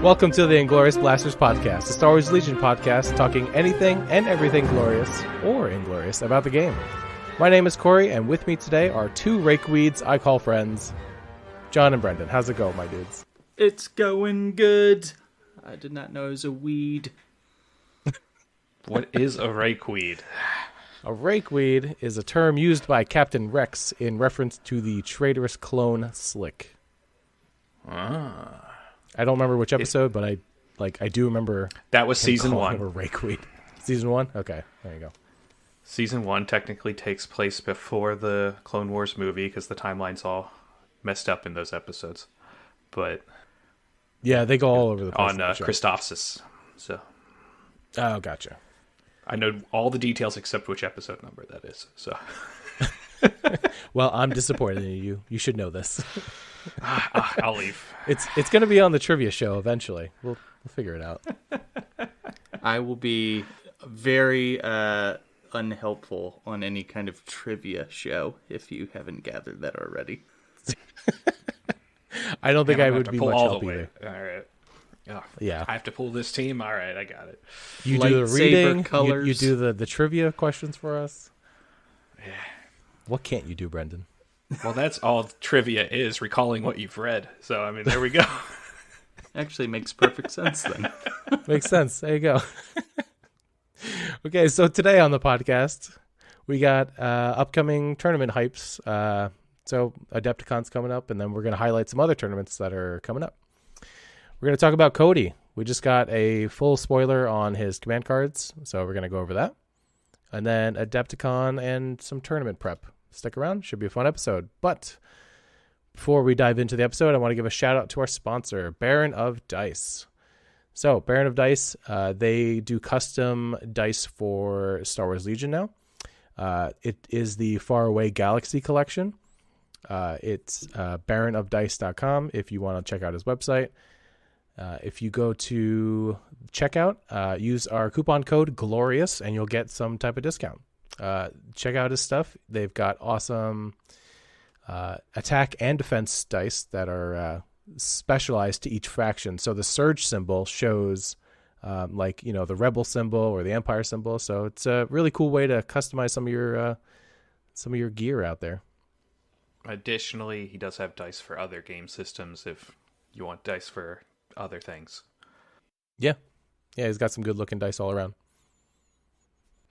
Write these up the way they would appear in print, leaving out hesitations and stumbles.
Welcome to the Inglorious Blasters podcast, a Star Wars Legion podcast talking anything and everything glorious or inglorious about the game. My name is Corey, and with me today are two rakeweeds I call friends, John and Brendan. How's it go, my dudes? It's going good. I did not know it was a weed. What is a rakeweed? A rakeweed is a term used by Captain Rex in reference to the traitorous clone Slick. Ah. I don't remember which episode, but I do remember. That was season 1. A rakeweed. Season 1? Okay, there you go. Season 1 technically takes place before the Clone Wars movie because the timeline's all messed up in those episodes. But yeah, they go all over the place on Christophsis. So, oh, gotcha. I know all the details except which episode number that is. So, well, I'm disappointed in you. You should know this. I'll leave. It's going to be on the trivia show eventually. We'll figure it out. I will be very unhelpful on any kind of trivia show if you haven't gathered that already. I don't think I would be much help either. All right. Oh, yeah. I have to pull this team. All right, I got it. You do the reading. Colors. You do the trivia questions for us. Yeah. What can't you do, Brendan? Well, that's all trivia is, recalling what you've read. So, I mean, there we go. Actually makes perfect sense then. Makes sense. There you go. Okay, so today on the podcast, we got upcoming tournament hypes. So Adepticon's coming up, and then we're going to highlight some other tournaments that are coming up. We're going to talk about Cody. We just got a full spoiler on his command cards, so we're going to go over that. And then Adepticon and some tournament prep. Stick around. Should be a fun episode. But before we dive into the episode, I want to give a shout out to our sponsor, Baron of Dice. So Baron of Dice, they do custom dice for Star Wars Legion now. It is the Faraway Galaxy collection. It's baronofdice.com if you want to check out his website. If you go to checkout, use our coupon code GLORIOUS and you'll get some type of discount. Check out his stuff. They've got awesome attack and defense dice that are specialized to each faction. So the surge symbol shows the rebel symbol or the empire symbol. So it's a really cool way to customize some of your gear out there. Additionally, he does have dice for other game systems if you want dice for other things. Yeah, he's got some good looking dice all around.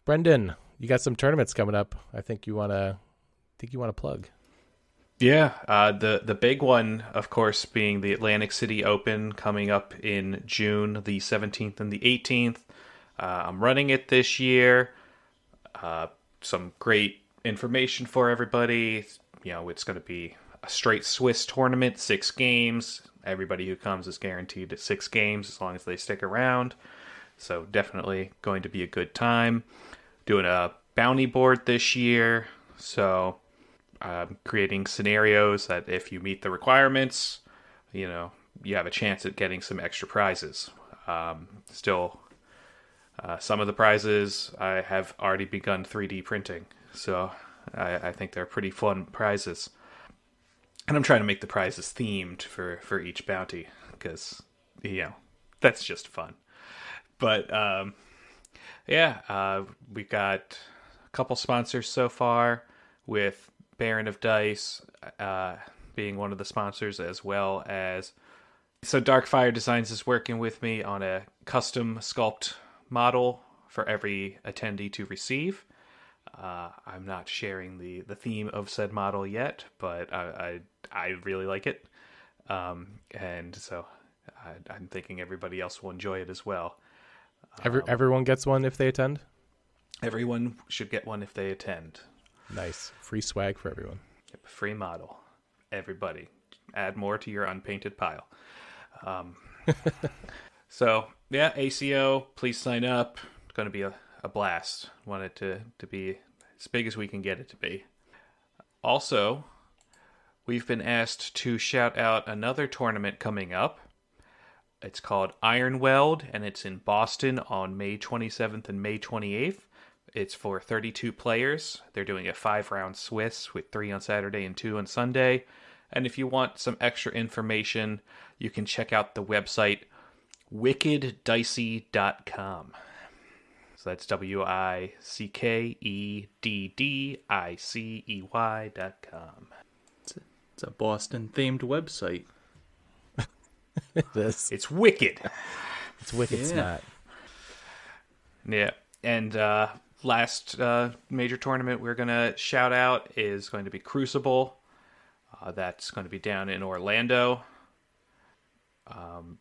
Brendan, you got some tournaments coming up. I think you want to plug. Yeah, the big one, of course, being the Atlantic City Open coming up in June, the 17th and the 18th. I'm running it this year. Some great information for everybody. You know, it's going to be a straight Swiss tournament, 6 games. Everybody who comes is guaranteed 6 games as long as they stick around. So definitely going to be a good time. Doing a bounty board this year. So creating scenarios that if you meet the requirements, you have a chance at getting some extra prizes. Some of the prizes I have already begun 3D printing. So I think they're pretty fun prizes. And I'm trying to make the prizes themed for each bounty because, that's just fun. But, we've got a couple sponsors so far with Baron of Dice being one of the sponsors, as well as... So Darkfire Designs is working with me on a custom sculpt model for every attendee to receive. I'm not sharing the theme of said model yet, but I really like it. And so I'm thinking everybody else will enjoy it as well. Everyone gets one if they attend? Everyone should get one if they attend. Nice. Free swag for everyone. Yep, free model. Everybody. Add more to your unpainted pile. So, yeah, ACO, please sign up. It's going to be a blast. Want it to be as big as we can get it to be. Also, we've been asked to shout out another tournament coming up. It's called Iron Weld, and it's in Boston on May 27th and May 28th. It's for 32 players. They're doing a 5-round Swiss with 3 on Saturday and 2 on Sunday. And if you want some extra information, you can check out the website wickeddicey.com. So that's wickeddicey.com. It's a Boston-themed website. It's wicked. It's wicked snot. Yeah. And last major tournament we're going to shout out is going to be Crucible. That's going to be down in Orlando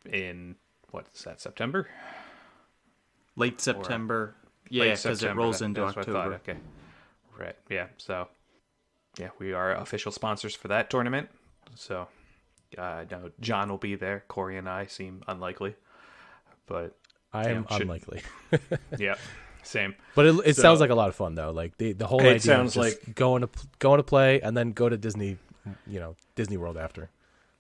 in, what's that, September? Late September. Yeah, because it rolls into That's October. what I thought. Okay. Right. Yeah. So, yeah, we are official sponsors for that tournament. So, I know John will be there. Corey and I seem unlikely. But I am unlikely. Yeah. Same. But it sounds like a lot of fun, though. Like the whole idea sounds of just like going to play and then go to Disney, Disney World after.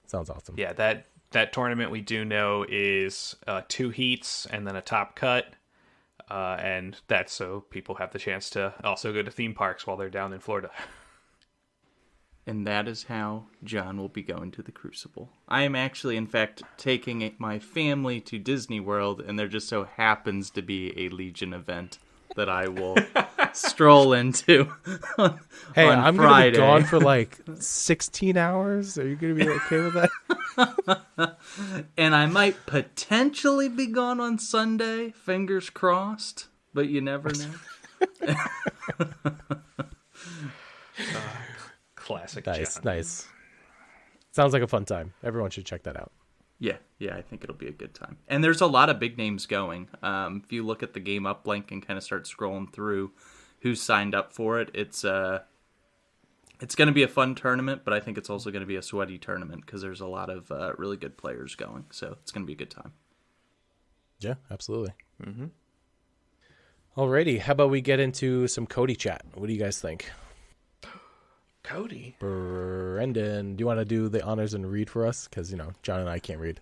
Sounds awesome. Yeah, that tournament we do know is 2 heats and then a top cut. And that's so people have the chance to also go to theme parks while they're down in Florida. And that is how John will be going to the Crucible. I am actually, in fact, taking my family to Disney World, and there just so happens to be a Legion event that I will stroll into on I'm going to Friday. be gone for like 16 hours. Are you going to be okay with that? And I might potentially be gone on Sunday, fingers crossed, but you never know. Classic Nice, John. nice. Sounds like a fun time. Everyone should check that out. Yeah, I think it'll be a good time. And there's a lot of big names going. If you look at the Game Up link and kind of start scrolling through who's signed up for it, it's going to be a fun tournament, but I think it's also going to be a sweaty tournament because there's a lot of really good players going. So it's going to be a good time. Yeah, absolutely. Mm-hmm. Alrighty, how about we get into some Cody chat? What do you guys think? Cody? Brendan, do you want to do the honors and read for us? Because, John and I can't read.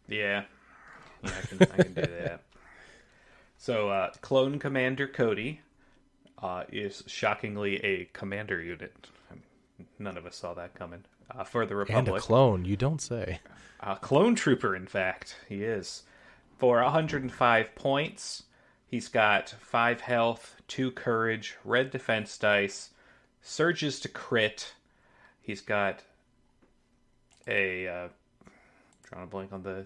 Yeah, I can do that. So, Clone Commander Cody is shockingly a commander unit. None of us saw that coming. For the Republic. And a clone, you don't say. Clone Trooper, in fact, he is. For 105 points, he's got 5 health, 2 courage, red defense dice, surges to crit. He's got a drawing a blank on the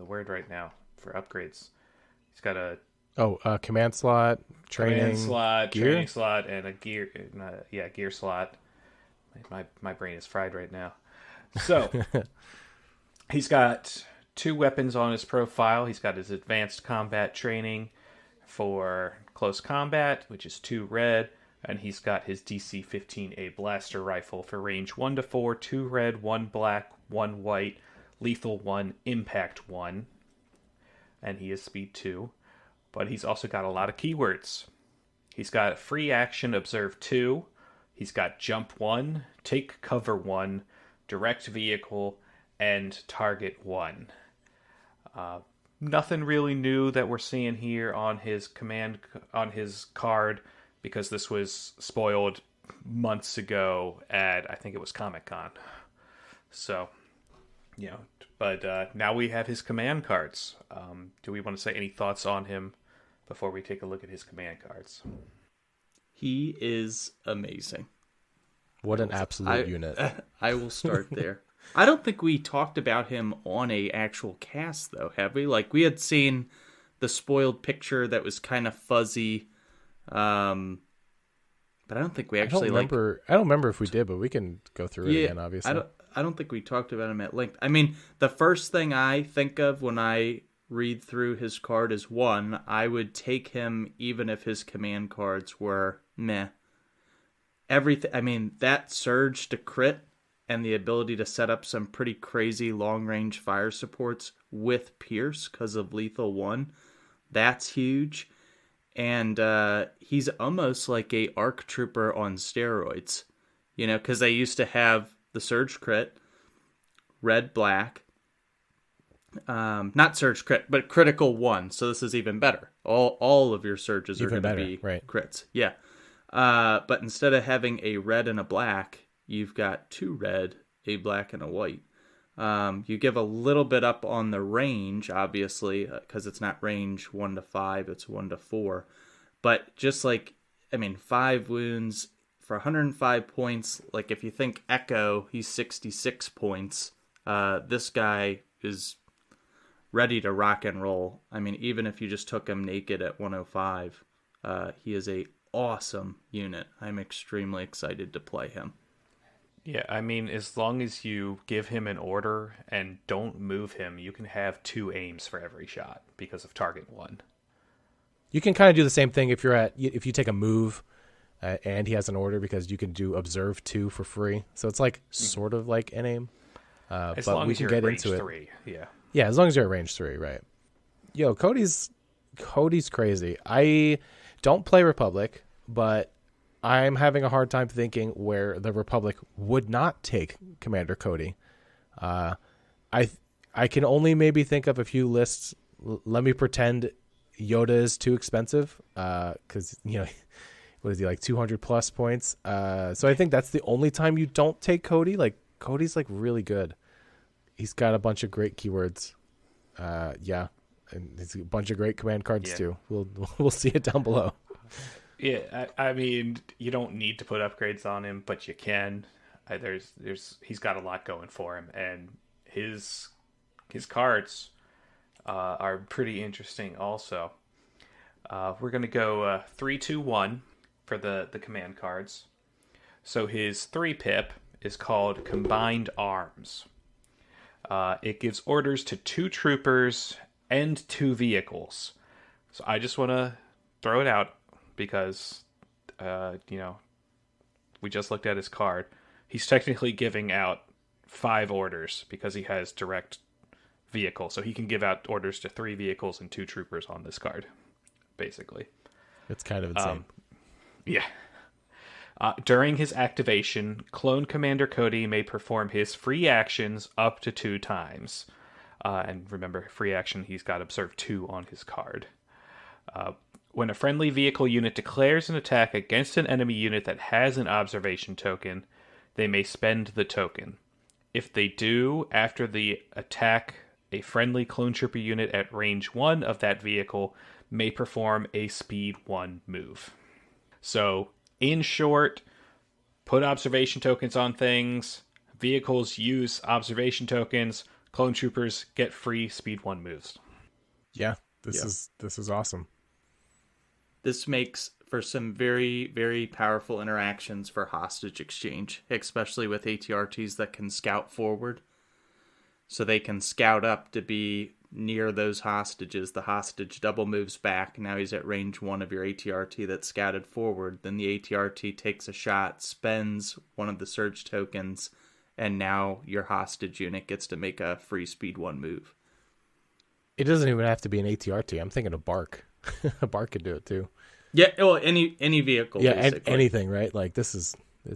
word right now for upgrades. He's got a command slot, training slot, gear? training slot, and a gear gear slot. My brain is fried right now. So he's got 2 weapons on his profile. He's got his advanced combat training for close combat, which is 2 red. And he's got his DC-15A blaster rifle for range 1 to 4, 2 red, 1 black, 1 white, lethal 1, impact 1. And he is speed 2. But he's also got a lot of keywords. He's got free action observe 2. He's got jump 1, take cover 1, direct vehicle, and target 1. Nothing really new that we're seeing here on his card, because this was spoiled months ago at, I think it was Comic-Con. So, but now we have his command cards. Do we want to say any thoughts on him before we take a look at his command cards? He is amazing. What an absolute unit. I will start there. I don't think we talked about him on a actual cast, though, have we? Like, we had seen the spoiled picture that was kind of fuzzy. But I don't think we actually I don't remember if we did, but we can go through it again, obviously. I don't think we talked about him at length. I mean, the first thing I think of when I read through his card is, 1, I would take him even if his command cards were meh. Everything. I mean, that surge to crit and the ability to set up some pretty crazy long-range fire supports with Pierce because of lethal 1, that's huge. And he's almost like a ARC trooper on steroids, because they used to have the surge crit, red, black, not surge crit, but critical 1. So this is even better. All of your surges are going to be crits. Yeah. But instead of having a red and a black, you've got 2 red, a black, and a white. You give a little bit up on the range, obviously, because it's not range 1 to 5, it's 1 to 4. But just like, 5 wounds for 105 points. Like, if you think Echo, he's 66 points. This guy is ready to rock and roll. Even if you just took him naked at 105, he is a awesome unit. I'm extremely excited to play him. Yeah, as long as you give him an order and don't move him, you can have 2 aims for every shot because of target 1. You can kind of do the same thing if you take a move and he has an order, because you can do observe 2 for free. So it's like sort of like an aim. As but long we as can you're get at range into 3, yeah. Yeah, as long as you're at range 3, right? Yo, Cody's crazy. I don't play Republic, but I'm having a hard time thinking where the Republic would not take Commander Cody. I can only maybe think of a few lists. Let me pretend Yoda is too expensive, because what is he, like 200 plus points? So I think that's the only time you don't take Cody. Like, Cody's like really good. He's got a bunch of great keywords. Yeah, and it's a bunch of great command cards too. We'll see it down below. Yeah, you don't need to put upgrades on him, but you can. He's got a lot going for him, and his cards are pretty interesting also. We're gonna go 3-2-1 for the command cards. So his 3-pip is called Combined Arms. It gives orders to 2 troopers and 2 vehicles. So I just want to throw it out because, we just looked at his card. He's technically giving out 5 orders because he has direct vehicle. So he can give out orders to 3 vehicles and 2 troopers on this card, basically. It's kind of insane. Yeah. During his activation, Clone Commander Cody may perform his free actions up to 2 times. And remember, free action, he's got Observe 2 on his card. When a friendly vehicle unit declares an attack against an enemy unit that has an observation token, they may spend the token. If they do, after the attack, a friendly clone trooper unit at range 1 of that vehicle may perform a speed 1 move. So, in short, put observation tokens on things, vehicles use observation tokens, clone troopers get free speed 1 moves. Yeah, this is awesome. This makes for some very, very powerful interactions for hostage exchange, especially with ATRTs that can scout forward. So they can scout up to be near those hostages. The hostage double moves back. Now he's at range 1 of your ATRT that's scouted forward. Then the ATRT takes a shot, spends one of the surge tokens, and now your hostage unit gets to make a free speed 1 move. It doesn't even have to be an ATRT. I'm thinking a Bark. A Bark could do it too. Yeah, well, any vehicle. Yeah, basically. anything, right? Like, it's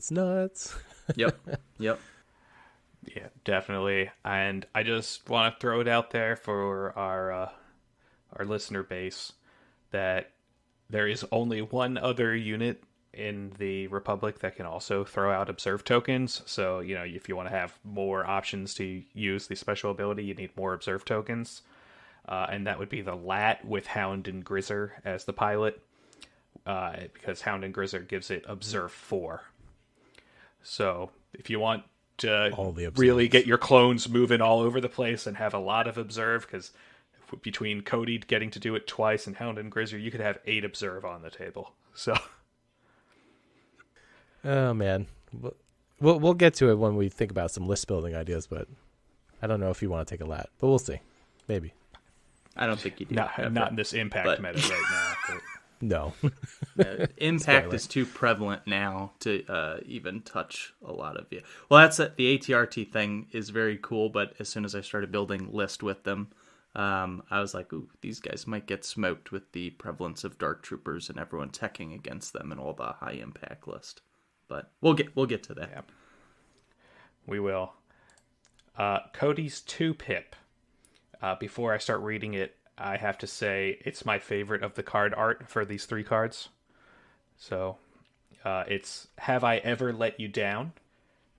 nuts. Yep. Yeah, definitely. And I just want to throw it out there for our listener base that there is only one other unit in the Republic that can also throw out observe tokens. So, if you want to have more options to use the special ability, you need more observe tokens. And that would be the LAT with Hound and Grizzer as the pilot, because Hound and Grizzer gives it Observe 4. So if you want to really get your clones moving all over the place and have a lot of Observe, because between Cody getting to do it twice and Hound and Grizzer, you could have 8 Observe on the table. So, oh man, we'll get to it when we think about some list building ideas, but I don't know if you want to take a LAT, but we'll see. Maybe. I don't think you do. Not in this impact meta right now. But... No. Impact is too prevalent now to even touch a lot of you. Well, that's it. The ATRT thing is very cool, but as soon as I started building list with them, I was like, ooh, these guys might get smoked with the prevalence of Dark Troopers and everyone teching against them and all the high impact list. But we'll get to that. Yeah. We will. Cody's 2-pip. Before I start reading it, I have to say it's my favorite of the card art for these 3 cards. So, it's Have I Ever Let You Down?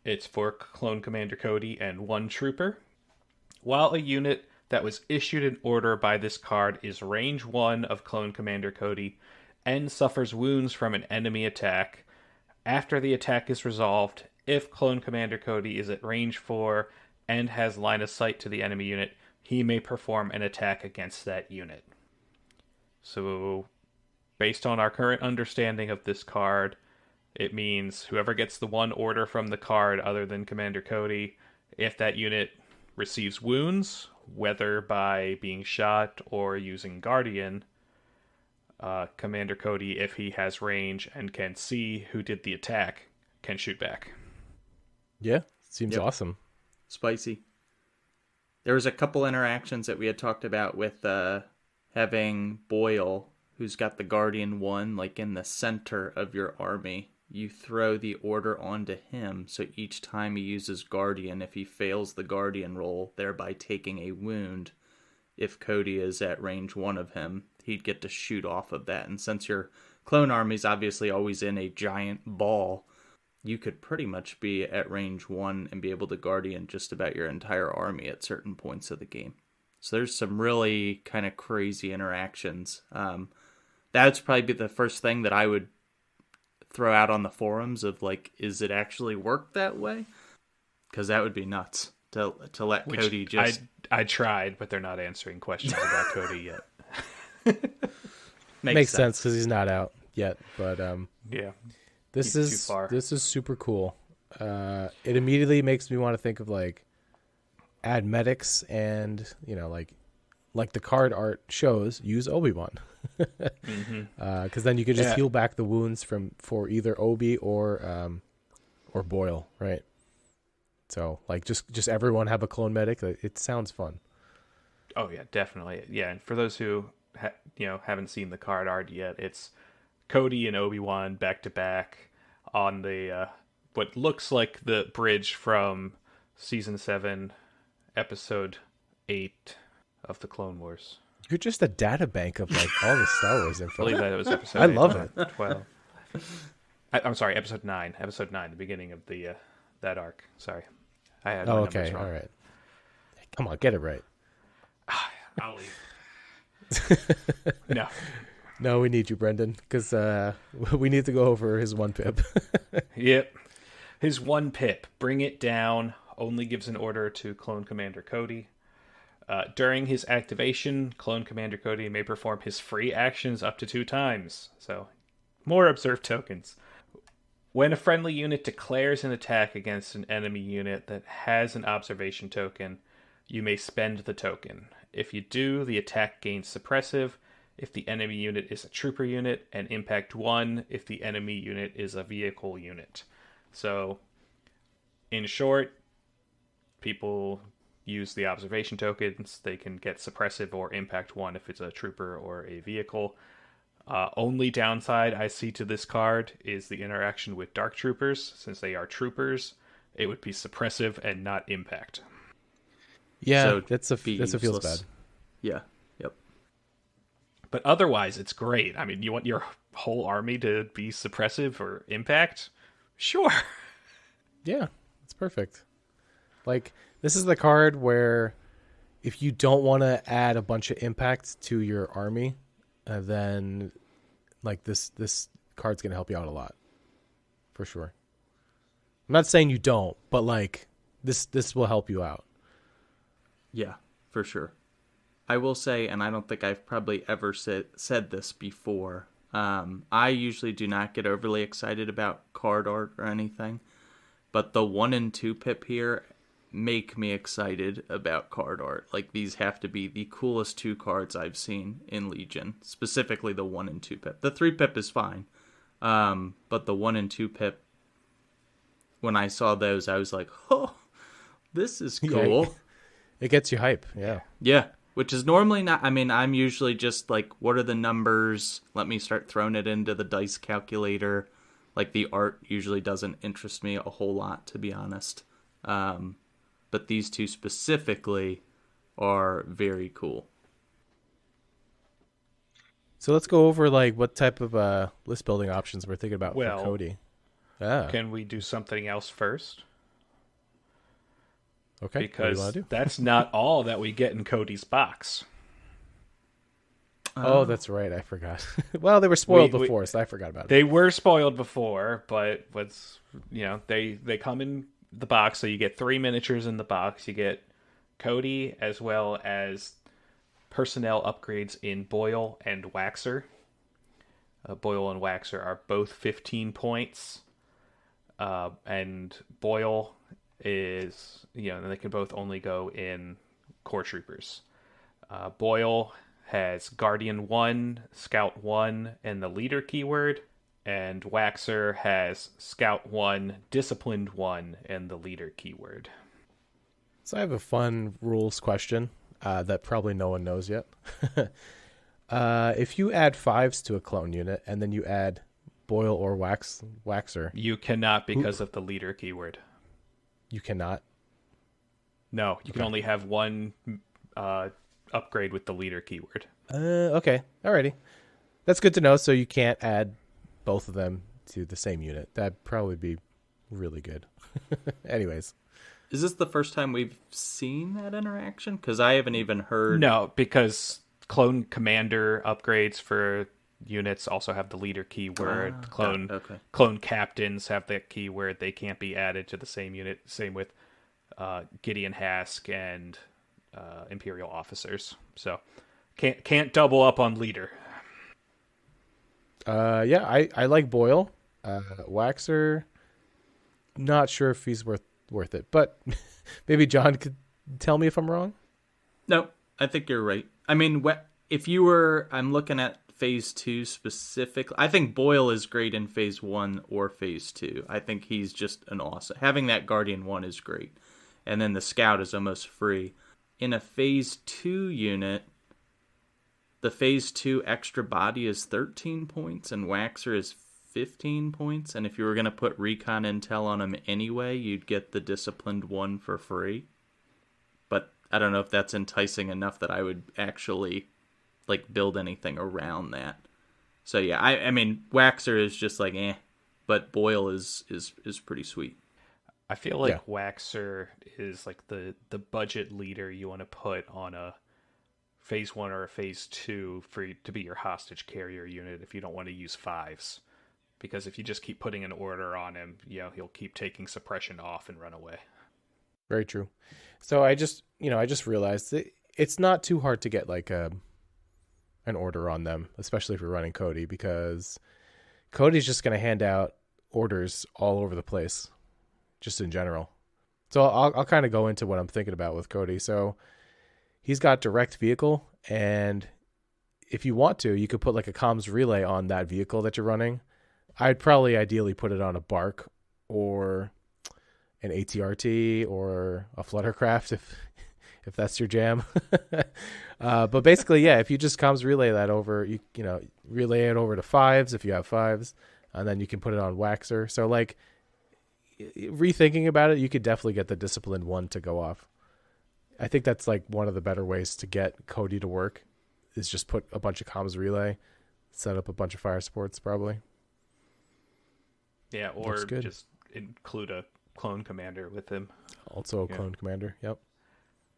It's for Clone Commander Cody and 1 Trooper. While a unit that was issued an order by this card is range 1 of Clone Commander Cody and suffers wounds from an enemy attack, after the attack is resolved, if Clone Commander Cody is at range 4 and has line of sight to the enemy unit, he may perform an attack against that unit. So, based on our current understanding of this card, it means whoever gets the one order from the card other than Commander Cody, if that unit receives wounds, whether by being shot or using Guardian, Commander Cody, if he has range and can see who did the attack, can shoot back. Yeah, seems awesome. Spicy. There was a couple interactions that we had talked about with having Boyle, who's got the Guardian 1, like in the center of your army. You throw the order onto him, so each time he uses Guardian, if he fails the Guardian roll, thereby taking a wound, if Cody is at range 1 of him, he'd get to shoot off of that. And since your clone army's obviously always in a giant ball, you could pretty much be at range 1 and be able to Guardian just about your entire army at certain points of the game. So there's some really kind of crazy interactions. That would probably be the first thing that I would throw out on the forums of, like, is it actually work that way? Because that would be nuts to let Cody just... I tried, but they're not answering questions about Cody yet. Makes sense because he's not out yet. But yeah, this is super cool. It immediately makes me want to think of, like, add medics and, you know, like the card art shows, use Obi-Wan. Because then you could just heal back the wounds for either Obi or Boyle, right? So, like, just everyone have a clone medic. It sounds fun. Oh yeah, definitely. Yeah, and for those who haven't seen the card art yet, it's Cody and Obi-Wan back to back on the what looks like the bridge from season 7, episode 8 of the Clone Wars. You're just a data bank of, like, all the Star Wars info. I believe that it was episode I 8, love it. 12. I'm sorry, episode 9. Episode 9, the beginning of the that arc. Sorry. I had my numbers wrong. All right. Come on, get it right. I'll leave. No, we need you, Brendan, because we need to go over his 1 pip. Yep. His 1 pip, bring it down, only gives an order to Clone Commander Cody. During his activation, Clone Commander Cody may perform his free actions up to 2 times. So, more observed tokens. When a friendly unit declares an attack against an enemy unit that has an observation token, you may spend the token. If you do, the attack gains suppressive if the enemy unit is a trooper unit, and impact 1 if the enemy unit is a vehicle unit. So, in short, people use the observation tokens. They can get suppressive or impact 1 if it's a trooper or a vehicle. Only downside I see to this card is the interaction with Dark Troopers. Since they are troopers, it would be suppressive and not impact. Yeah, so that's what feels bad. Yeah, yep. But otherwise, it's great. I mean, you want your whole army to be suppressive or impact? Sure. Yeah, it's perfect. Like, this is the card where if you don't want to add a bunch of impact to your army, then, like, this card's going to help you out a lot. For sure. I'm not saying you don't, but, like, this will help you out. Yeah, for sure. I will say, and I don't think I've probably ever said this before, I usually do not get overly excited about card art or anything, but the 1 and 2 pip here make me excited about card art. Like, these have to be the coolest 2 cards I've seen in Legion, specifically the 1 and 2 pip. The 3 pip is fine, but the 1 and 2 pip, when I saw those, I was like, oh, this is cool. Yeah, it gets you hype, yeah. Yeah, which is normally not, I mean, I'm usually just like, what are the numbers? Let me start throwing it into the dice calculator. Like, the art usually doesn't interest me a whole lot, to be honest. But these 2 specifically are very cool. So let's go over, like, what type of list building options we're thinking about for Cody. Can we do something else first? Okay. What do you because want to do? that's not all that we get in Cody's box. Oh, that's right. I forgot. Well, they were spoiled before, so I forgot about it. They were spoiled before, but they come in the box, so you get 3 miniatures in the box. You get Cody as well as personnel upgrades in Boyle and Waxer. Boyle and Waxer are both 15 points, and Boyle is they can both only go in Core Troopers. Boyle has Guardian 1, Scout 1, and the Leader keyword. And Waxer has Scout 1, Disciplined 1, and the Leader keyword. So I have a fun rules question that probably no one knows yet. If you add 5s to a clone unit and then you add Boyle or Waxer... You cannot because of the Leader keyword. You cannot? No, you can only have one upgrade with the Leader keyword. Okay. Alrighty. That's good to know. So you can't add both of them to the same unit. That'd probably be really good. Anyways. Is this the first time we've seen that interaction? Because I haven't even heard... No, because Clone Commander upgrades for units also have the Leader keyword. Clone Captains have that keyword. They can't be added to the same unit. Same with Gideon Hask and Imperial officers. So can't double up on Leader. Yeah, I like Boyle. Waxer, not sure if he's worth it, but maybe John could tell me if I'm wrong. No, I think you're right. I mean, I'm looking at Phase 2 specifically. I think Boyle is great in Phase 1 or Phase 2. I think he's just an awesome... Having that Guardian 1 is great. And then the Scout is almost free. In a Phase 2 unit, the Phase 2 extra body is 13 points and Waxer is 15 points. And if you were going to put Recon Intel on him anyway, you'd get the Disciplined 1 for free. But I don't know if that's enticing enough that I would actually build anything around that. So yeah, I mean Waxer is just but Boyle is pretty sweet. I feel like Waxer is like the budget leader you want to put on a Phase 1 or a Phase 2 for you to be your hostage carrier unit if you don't want to use 5s. Because if you just keep putting an order on him, he'll keep taking suppression off and run away. Very true. So I just realized that it's not too hard to get an order on them, especially if you're running Cody, because Cody's just going to hand out orders all over the place, just in general. So I'll kind of go into what I'm thinking about with Cody. So he's got direct vehicle, and if you want to, you could put a comms relay on that vehicle that you're running. I'd probably ideally put it on a Bark or an ATRT or a Fluttercraft if that's your jam. But basically, yeah, if you just comms relay that over, you relay it over to 5s if you have 5s, and then you can put it on Waxer. So rethinking about it, you could definitely get the Disciplined 1 to go off. I think that's one of the better ways to get Cody to work is just put a bunch of comms relay, set up a bunch of fire supports probably. Yeah, or just include a Clone Commander with him. Also a Clone Commander, yep.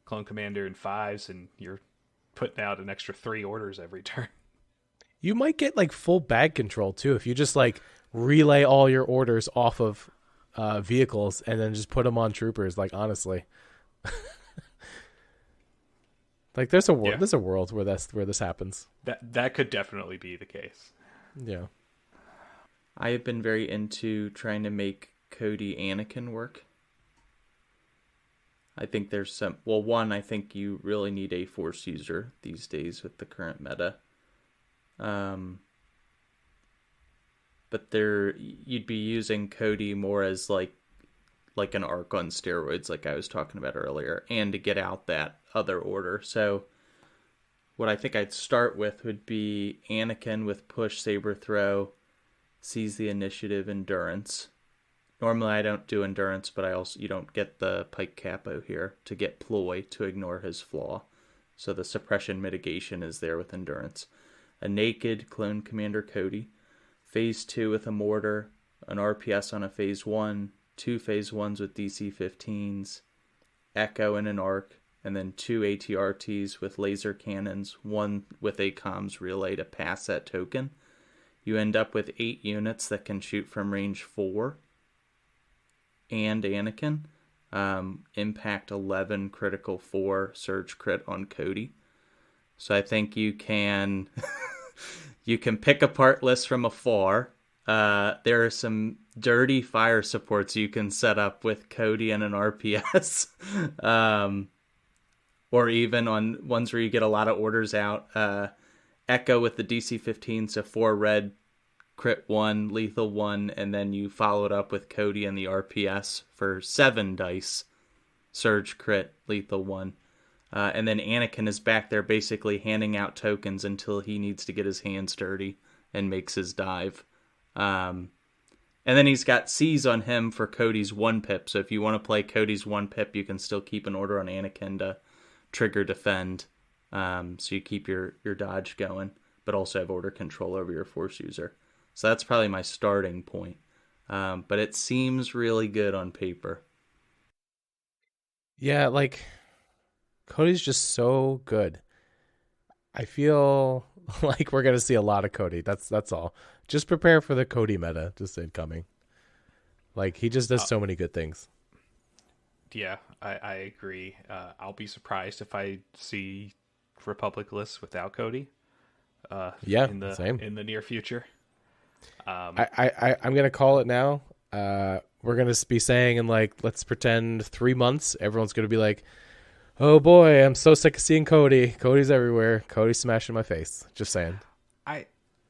Clone Commander in 5s, and you're putting out an extra 3 orders every turn. You might get full bag control too if you just relay all your orders off of vehicles and then just put them on troopers. Honestly, there's a world where this happens. That could definitely be the case. Yeah, I have been very into trying to make Cody Anakin work. I think there's some... Well, one, I think you really need a Force user these days with the current meta. But you'd be using Cody more as like an arc on steroids, like I was talking about earlier, and to get out that other order. So what I think I'd start with would be Anakin with push, saber throw, seize the initiative, endurance. Normally I don't do endurance, but you don't get the pike capo here to get ploy to ignore his flaw. So the suppression mitigation is there with endurance. A naked Clone Commander Cody. Phase 2 with a mortar. An RPS on a Phase 1. 2 Phase 1s with DC-15s. Echo and an Arc, and then 2 ATRTs with laser cannons, 1 with a comms relay to pass that token. You end up with 8 units that can shoot from range 4. And Anakin. Impact 11, critical 4, surge crit on Cody. So I think you can you can pick apart lists from afar. There are some dirty fire supports you can set up with Cody and an RPS. Or even on ones where you get a lot of orders out. Echo with the DC-15, so 4 red, crit 1, lethal 1, and then you follow it up with Cody and the RPS for 7 dice, surge crit, lethal 1. And then Anakin is back there basically handing out tokens until he needs to get his hands dirty and makes his dive. And then he's got C's on him for Cody's 1-pip. So if you want to play Cody's 1-pip, you can still keep an order on Anakin to trigger defend. So you keep your dodge going, but also have order control over your force user. So that's probably my starting point. But it seems really good on paper. Yeah, like Cody's just so good. I feel like we're gonna see a lot of Cody. That's all. Just prepare for the Cody meta just incoming. Like he just does so many good things. Yeah, I agree. I'll be surprised if I see Republic lists without Cody. Same. In the near future. I'm gonna call it now. We're gonna be saying in like, let's pretend 3 months, everyone's gonna be like, oh boy, I'm so sick of seeing Cody. Cody's everywhere. Cody's smashing my face. Just saying.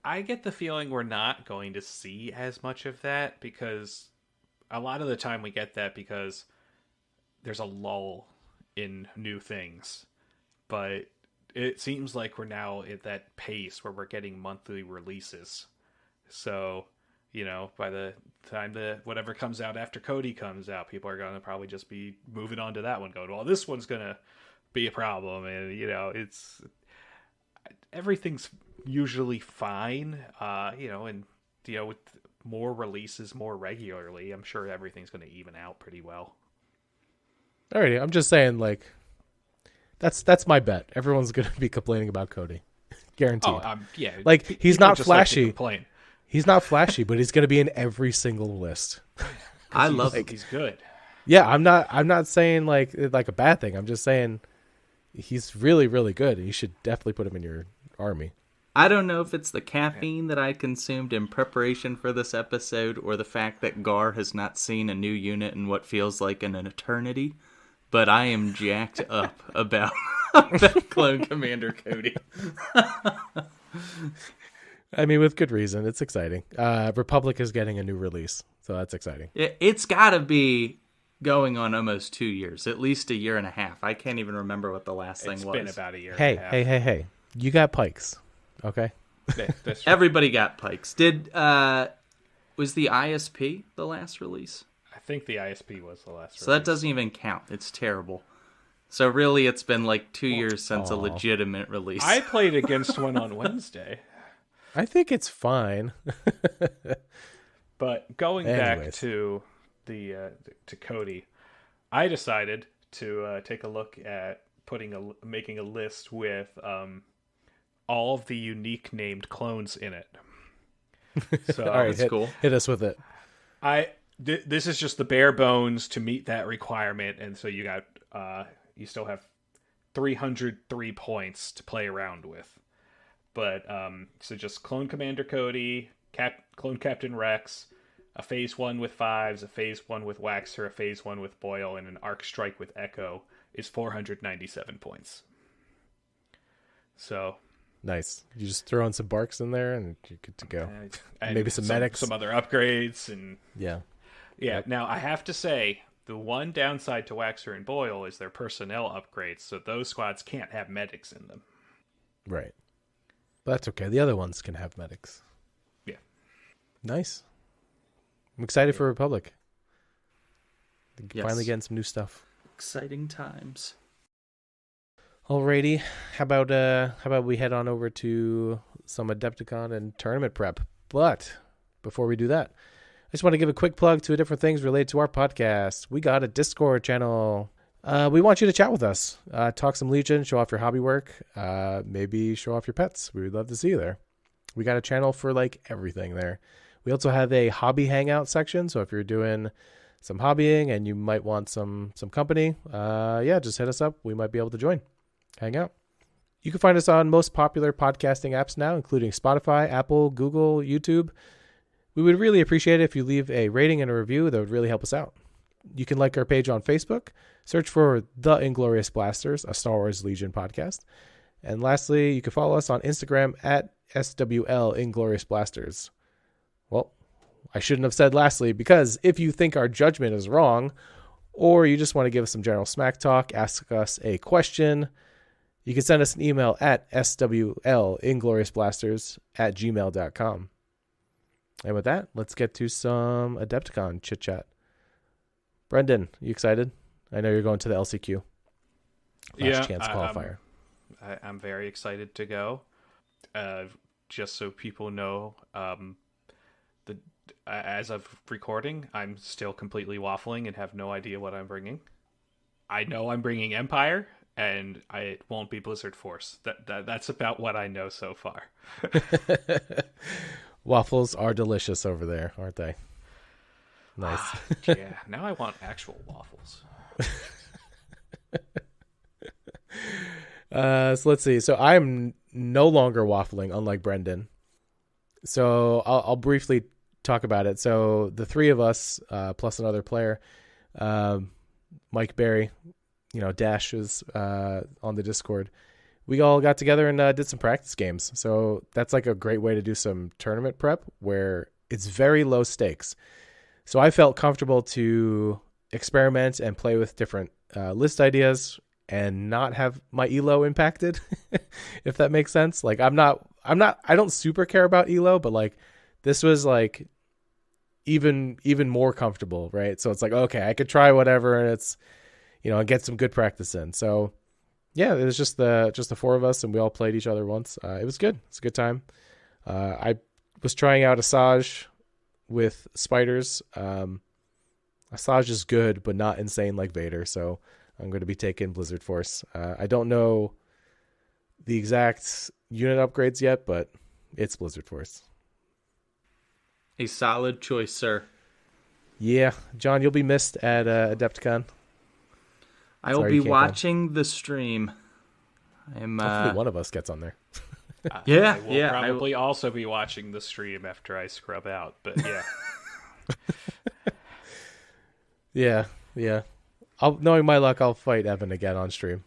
I get the feeling we're not going to see as much of that because a lot of the time we get that because there's a lull in new things. But it seems like we're now at that pace where we're getting monthly releases. So, by the time whatever comes out after Cody comes out, people are going to probably just be moving on to that one, going, well, this one's going to be a problem. And, everything's usually fine, and, with more releases more regularly, I'm sure everything's going to even out pretty well. Alrighty, I'm just saying, like, that's my bet. Everyone's going to be complaining about Cody. Guaranteed. Oh, yeah. Like, he's not flashy. Like he's not flashy, but he's going to be in every single list. I love it. He's good. Yeah, I'm not saying like a bad thing. I'm just saying he's really, really good. You should definitely put him in your army. I don't know if it's the caffeine that I consumed in preparation for this episode or the fact that Gar has not seen a new unit in what feels like an eternity, but I am jacked up about Clone Commander Cody. I mean, with good reason. It's exciting. Republic is getting a new release, so that's exciting. It's got to be going on almost 2 years, at least a year and a half. I can't even remember what the last thing was. It's been about a year Hey, and a half. hey. You got Pikes, okay? That's Everybody got Pikes. Was the ISP the last release? I think the ISP was the last release. So that doesn't even count. It's terrible. So really, it's been like 2 years since a legitimate release. I played against one on Wednesday. I think it's fine. But going back to to Cody, I decided to take a look at making a list with all of the unique named clones in it. So all right, that's cool. Hit us with it. This is just the bare bones to meet that requirement, and so you still have 303 points to play around with. But so just clone Commander Cody, clone Captain Rex, a phase 1 with 5s, a phase 1 with Waxer, a phase 1 with Boyle, and an Arc Strike with Echo is 497 points. So nice. You just throw in some barks in there, and you're good to go. And maybe some medics, some other upgrades, and yeah. Yep. Now I have to say, the one downside to Waxer and Boyle is their personnel upgrades, so those squads can't have medics in them. Right. But that's okay. The other ones can have medics. Yeah. Nice. I'm excited for Republic. Finally getting some new stuff. Exciting times. Alrighty. How about we head on over to some Adepticon and tournament prep. But before we do that, I just want to give a quick plug to different things related to our podcast. We got a Discord channel. we want you to chat with us, talk some Legion, show off your hobby work, maybe show off your pets. We would love to see you there. We got a channel for like everything there. We also have a hobby hangout section. So if you're doing some hobbying and you might want some company, just hit us up. We might be able to join, hang out. You can find us on most popular podcasting apps now, including Spotify, Apple, Google, YouTube. We would really appreciate it if you leave a rating and a review. That would really help us out. You can like our page on Facebook. Search for The Inglorious Blasters, a Star Wars Legion podcast. And lastly, you can follow us on Instagram at SWL Inglorious Blasters. Well, I shouldn't have said lastly, because if you think our judgment is wrong, or you just want to give us some general smack talk, ask us a question, you can send us an email at swlingloriousblasters@gmail.com. And with that, let's get to some Adepticon chit-chat. Brendan, you excited? I know you're going to the LCQ. Last chance qualifier. I'm very excited to go. Just so people know, as of recording, I'm still completely waffling and have no idea what I'm bringing. I know I'm bringing Empire, and it won't be Blizzard Force. That's about what I know so far. Waffles are delicious over there, aren't they? Nice. Yeah, now I want actual waffles. So let's see. So I'm no longer waffling, unlike Brendan. So I'll briefly talk about it. So the three of us, plus another player, Mike Berry, Dash is on the Discord. We all got together and did some practice games. So that's like a great way to do some tournament prep where it's very low stakes. So I felt comfortable to experiment and play with different list ideas and not have my elo impacted, if that makes sense. Like I don't super care about elo, but like this was like even more comfortable, right? So it's like, okay, I could try whatever, and it's, and get some good practice in. So yeah, it was just the four of us, and we all played each other once. It was good. It's a good time. I was trying out Asajj with spiders. Asajj is good, but not insane like Vader. So I'm going to be taking Blizzard Force. I don't know the exact unit upgrades yet, but it's Blizzard Force. A solid choice, sir. Yeah, John, you'll be missed at Adepticon. I will be watching the stream. Hopefully one of us gets on there. I will probably also be watching the stream after I scrub out, but yeah. Yeah. Knowing my luck, I'll fight Evan again on stream.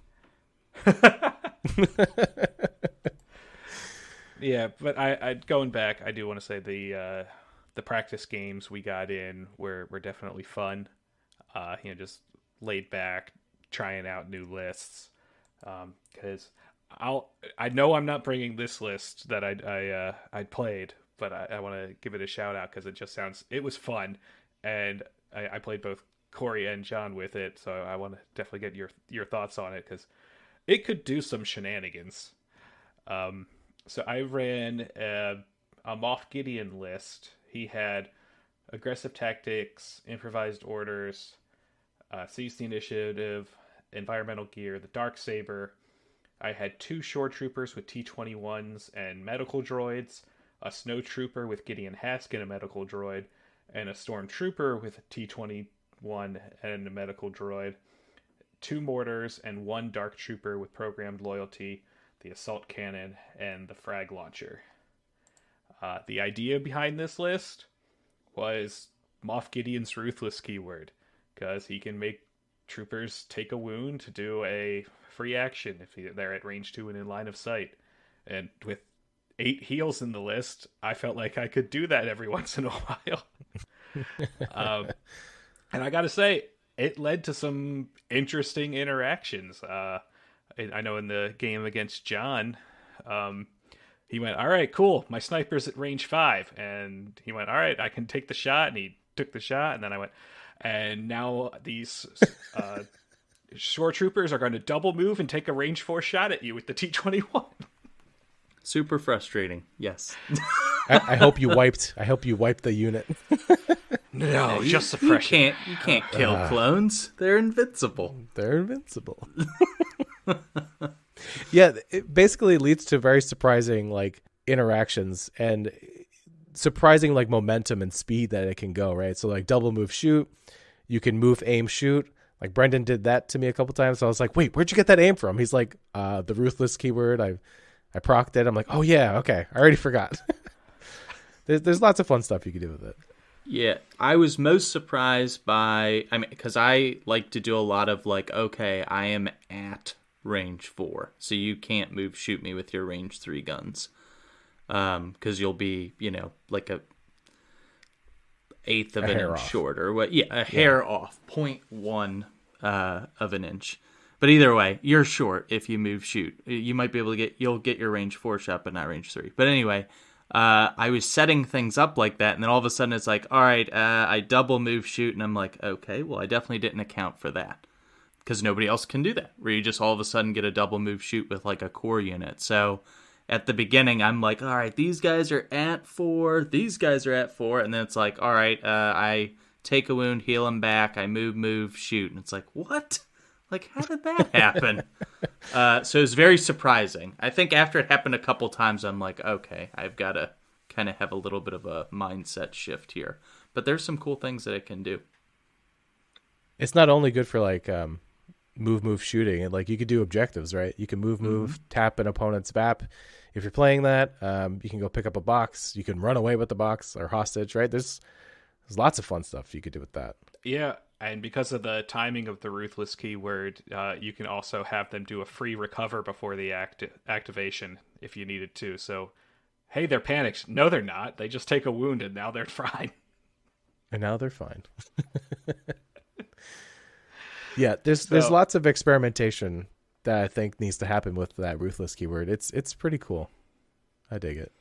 Yeah, but I going back, I do want to say the practice games we got in were definitely fun. Just laid back, trying out new lists. Because I know I'm not bringing this list that I played, but I want to give it a shout out because it was fun, and I played both Corey and John with it, so I want to definitely get your thoughts on it because it could do some shenanigans. So I ran a Moff Gideon list. He had aggressive tactics, improvised orders, seize the initiative, environmental gear, the Darksaber. I had 2 shore troopers with T-21s and medical droids, a snow trooper with Gideon Hask and a medical droid, and a stormtrooper with a T-21 and a medical droid, 2 mortars, and 1 dark trooper with programmed loyalty, the assault cannon, and the frag launcher. The idea behind this list was Moff Gideon's ruthless keyword, because he can make troopers take a wound to do a free action if they're at range 2 and in line of sight. And with 8 heals in the list, I felt like I could do that every once in a while. And I gotta say, it led to some interesting interactions. I know in the game against John, he went, all right, cool, my sniper's at range 5. And he went, all right, I can take the shot. And he took the shot. And then I went, and now these shore troopers are going to double move and take a range 4 shot at you with the T-21. Super frustrating. Yes. I hope you wiped the unit. No, just suppression. You can't kill clones. They're invincible. They're invincible. Yeah, it basically leads to very surprising like interactions and surprising like momentum and speed that it can go, right? So like double move shoot, you can move aim shoot. Like Brendan did that to me a couple times. So I was like, wait, where'd you get that aim from? He's like, the ruthless keyword. I procced it. I'm like, oh yeah, okay. I already forgot. There's lots of fun stuff you can do with it. Yeah, I was most surprised by, because I like to do a lot of like, okay, I am at range 4, so you can't shoot me with your range 3 guns, because you'll be, like a eighth of an inch shorter. A hair off, 0.1 of an inch. But either way, you're short if you move shoot. You might be able to you'll get your range 4 shot, but not range 3. But anyway. I was setting things up like that, and then all of a sudden it's like, all right, I double move shoot, and I'm like, okay, well, I definitely didn't account for that, because nobody else can do that, where you just all of a sudden get a double move shoot with like a core unit. So at the beginning, I'm like, all right, these guys are at 4, these guys are at 4, and then it's like, all right, I take a wound, heal them back, I move, shoot, and it's like, what? Like, how did that happen? So it was very surprising. I think after it happened a couple times, I'm like, okay, I've got to kind of have a little bit of a mindset shift here. But there's some cool things that it can do. It's not only good for like move shooting, and like you could do objectives, right? You can move, tap an opponent's map. If you're playing that, you can go pick up a box. You can run away with the box or hostage, right? There's lots of fun stuff you could do with that. Yeah. And because of the timing of the ruthless keyword, you can also have them do a free recover before the activation if you needed to. So, hey, they're panicked. No, they're not. They just take a wound and now they're fine. And now they're fine. Yeah, there's lots of experimentation that I think needs to happen with that ruthless keyword. It's pretty cool. I dig it.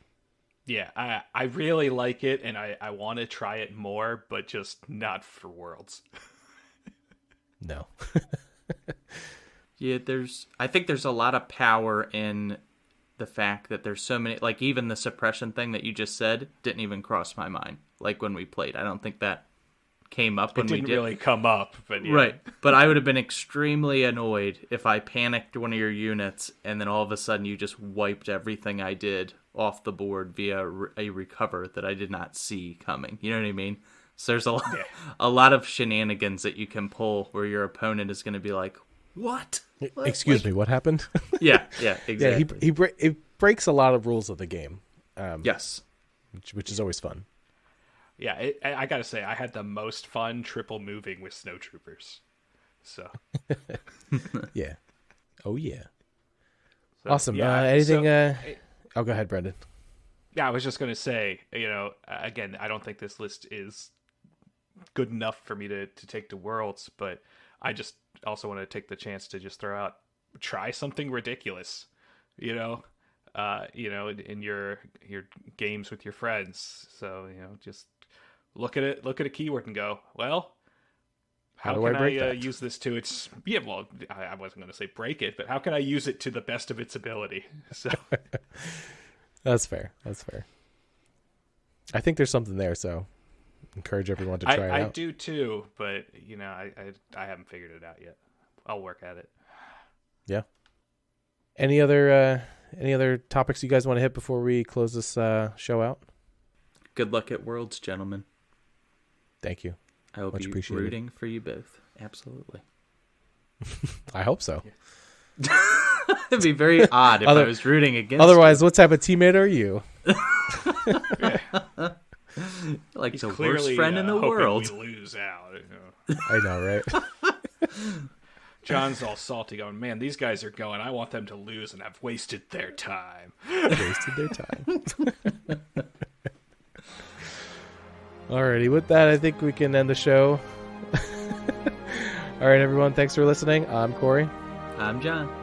Yeah, I really like it, and I want to try it more, but just not for Worlds. No. Yeah, I think there's a lot of power in the fact that there's so many, like even the suppression thing that you just said didn't even cross my mind. Like when we played, I don't think that came up when we did. It didn't really come up, but yeah. Right. But I would have been extremely annoyed if I panicked one of your units and then all of a sudden you just wiped everything I did off the board via a recover that I did not see coming. You know what I mean? So there's a lot of shenanigans that you can pull where your opponent is going to be like, what? Excuse me, what happened? Yeah, exactly. Yeah, he breaks a lot of rules of the game. Yes. Which is always fun. Yeah, I gotta say, I had the most fun triple moving with snowtroopers. So. Yeah. Oh, yeah. So, awesome. Yeah, anything... Oh, go ahead, Brendan. Yeah, I was just going to say, again, I don't think this list is good enough for me to take to Worlds, but I just also want to take the chance to just try something ridiculous, in your games with your friends. So, just look at a keyword and go, well, how can I use this to its... Yeah, well, I wasn't going to say break it, but how can I use it to the best of its ability? So That's fair. I think there's something there, so encourage everyone to try it out. I do too, but, I haven't figured it out yet. I'll work at it. Yeah. Any other topics you guys want to hit before we close this show out? Good luck at Worlds, gentlemen. Thank you. I will be rooting for you both. Absolutely. I hope so. It'd be very odd if I was rooting against Otherwise, you. what type of teammate are you? Like He's the clearly, worst friend in the world. We lose out. I know, right? John's all salty going, man, these guys are going, I want them to lose, and I've wasted their time. Alrighty, with that, I think we can end the show. All right, everyone, thanks for listening. I'm Corey. I'm John.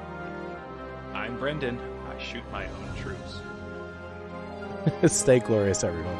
I'm Brendan. I shoot my own troops. Stay glorious, everyone.